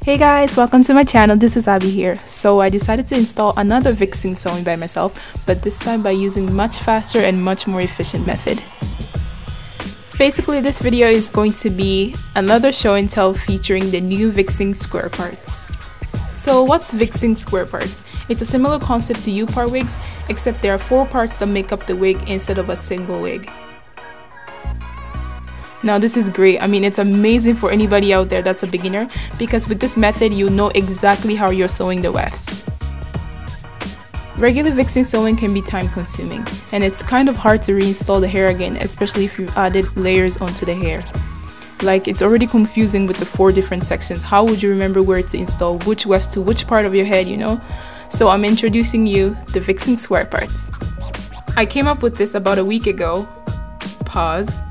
Hey guys, welcome to my channel. This is Abby here. So I decided to install another Vixin sewing by myself, but this time by using much faster and much more efficient method. Basically, this video is going to be another show and tell featuring the new Vixin square parts. So what's Vixin square parts? It's a similar concept to U-part wigs, except there are 4 parts that make up the wig instead of a single wig. Now this is great. I mean, it's amazing for anybody out there that's a beginner, because with this method you know exactly how you're sewing the wefts. Regular Vixin sewing can be time consuming, and it's kind of hard to reinstall the hair again, especially if you've added layers onto the hair. Like, it's already confusing with the 4 different sections. How would you remember where to install which weft to which part of your head, you know? So I'm introducing you the Vixin square parts. I came up with this about a week ago. Pause.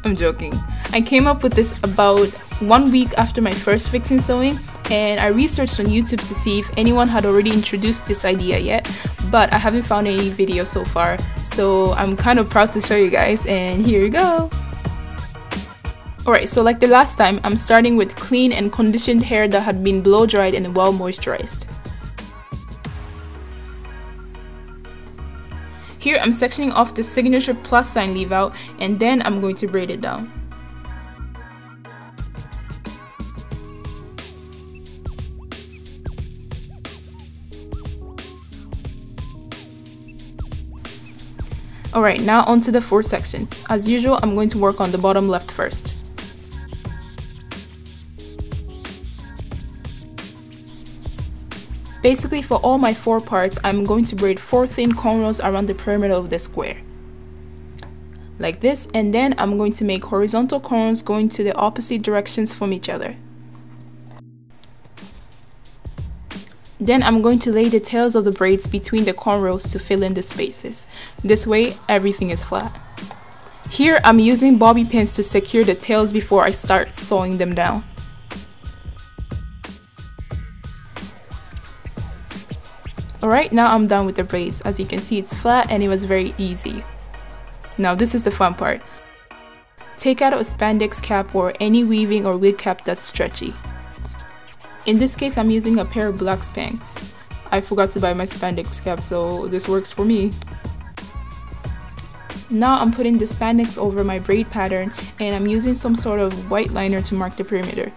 I'm joking. I came up with this about 1 week after my first Vixin sewing, and I researched on YouTube to see if anyone had already introduced this idea yet, but I haven't found any videos so far, so I'm kind of proud to show you guys, and here you go! Alright, so like the last time, I'm starting with clean and conditioned hair that had been blow dried and well moisturized. Here I'm sectioning off the signature plus sign leave out, and then I'm going to braid it down. Alright, now onto the 4 sections. As usual, I'm going to work on the bottom left first. Basically, for all my 4 parts, I'm going to braid 4 thin cornrows around the perimeter of the square. Like this, and then I'm going to make horizontal cornrows going to the opposite directions from each other. Then I'm going to lay the tails of the braids between the cornrows to fill in the spaces. This way, everything is flat. Here, I'm using bobby pins to secure the tails before I start sewing them down. Alright, now I'm done with the braids. As you can see, it's flat and it was very easy. Now this is the fun part. Take out a spandex cap or any weaving or wig cap that's stretchy. In this case, I'm using a pair of black Spanx. I forgot to buy my spandex cap, so this works for me. Now I'm putting the spandex over my braid pattern, and I'm using some sort of white liner to mark the perimeter.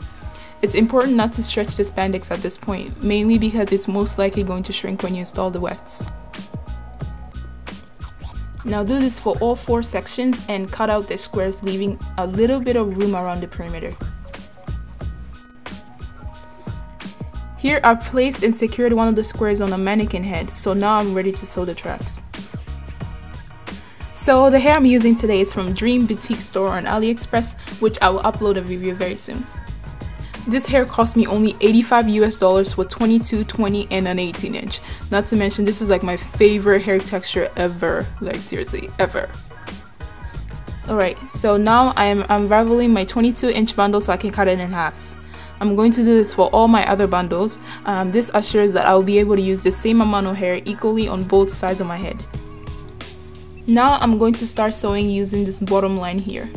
It's important not to stretch the spandex at this point, mainly because it's most likely going to shrink when you install the wefts. Now do this for all 4 sections and cut out the squares, leaving a little bit of room around the perimeter. Here I've placed and secured one of the squares on a mannequin head, so now I'm ready to sew the tracks. So the hair I'm using today is from Dream Boutique Store on AliExpress, which I will upload a review very soon. This hair cost me only $85 for 22, 20, and an 18 inch. Not to mention, this is like my favorite hair texture ever. Like, seriously, ever. Alright, so now I am unraveling my 22-inch bundle so I can cut it in halves. I'm going to do this for all my other bundles. This assures that I will be able to use the same amount of hair equally on both sides of my head. Now I'm going to start sewing using this bottom line here.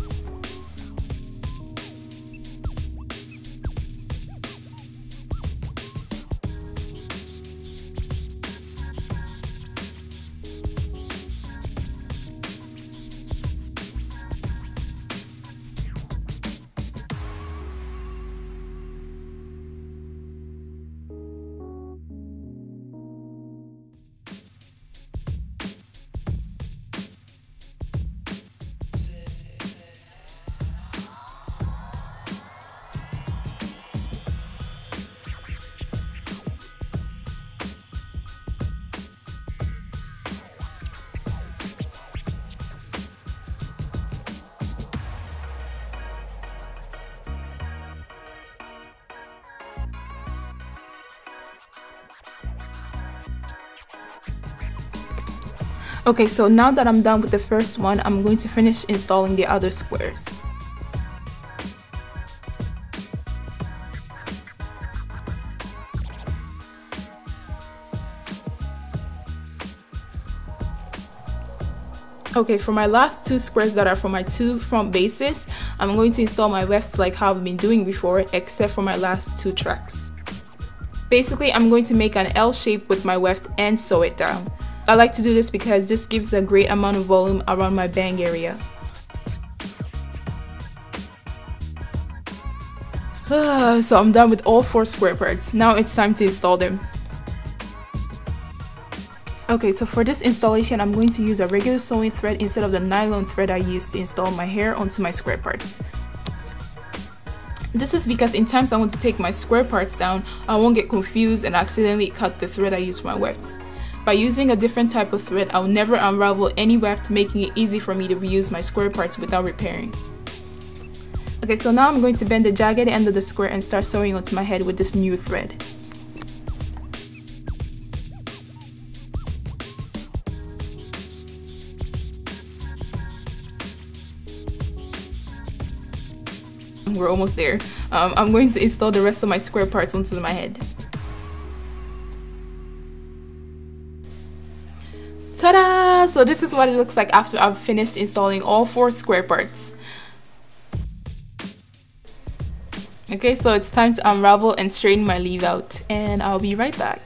Okay, so now that I'm done with the first one, I'm going to finish installing the other squares. Okay, for my last two squares that are for my two front bases, I'm going to install my wefts like how I've been doing before, except for my last two tracks. Basically, I'm going to make an L shape with my weft and sew it down. I like to do this because this gives a great amount of volume around my bang area. So I'm done with all 4 square parts. Now it's time to install them. Okay, so for this installation, I'm going to use a regular sewing thread instead of the nylon thread I used to install my hair onto my square parts. This is because in times I want to take my square parts down, I won't get confused and accidentally cut the thread I use for my wefts. By using a different type of thread, I'll never unravel any weft, making it easy for me to reuse my square parts without repairing. Okay, so now I'm going to bend the jagged end of the square and start sewing onto my head with this new thread. We're almost there. I'm going to install the rest of my square parts onto my head. Ta-da! So this is what it looks like after I've finished installing all 4 square parts. Okay, so it's time to unravel and straighten my leave out, and I'll be right back.